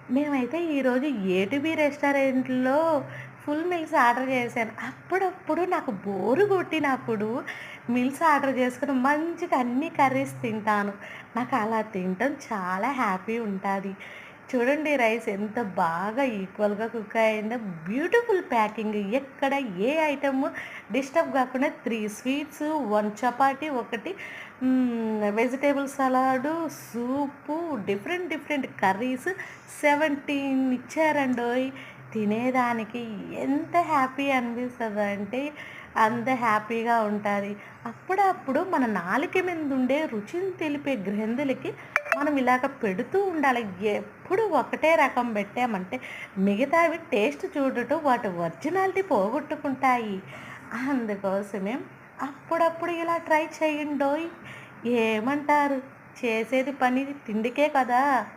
మేమైతే ఈరోజు ఏటీబీ రెస్టారెంట్‌లో ఫుల్ మీల్స్ ఆర్డర్ చేశాను. అప్పుడప్పుడు నాకు బోర్ కొట్టినప్పుడు మీల్స్ ఆర్డర్ చేసుకొని మంచిగా అన్ని కర్రీస్ తింటాను. నాకు అలా తినటం చాలా హ్యాపీ ఉంటాది. చూడండి రైస్ ఎంత బాగా ఈక్వల్‌గా కుక్ అయిందో. Beautiful packing. ఎక్కడ ఏ ఐటెమ్ డిస్టర్బ్ కాకుండా 3 స్వీట్స్, 1 చపాతీ, ఒకటి వెజిటబుల్ సలాడు, సూపు, డిఫరెంట్ డిఫరెంట్ కర్రీస్ 17 ఇచ్చారండోయ్! తినేదానికి ఎంత హ్యాపీ అనిపిస్తదంటే అంత హ్యాపీగా ఉంటాది. అప్పుడప్పుడు మన నాలుక మీదుండే రుచిని తెలిపే గ్రంథులకి మనం ఇలాగ పెడుతూ ఉండాలి. ఎప్పుడు ఒకటే రకం పెట్టామంటే మిగతావి టేస్ట్ చూడటం వాటి ఒరిజినాలిటీ పోగొట్టుకుంటాయి. అందుకోసమే అప్పుడప్పుడు ఇలా ట్రై చేయండోయ్! ఏమంటారు? చేసేది పని తిండికే కదా!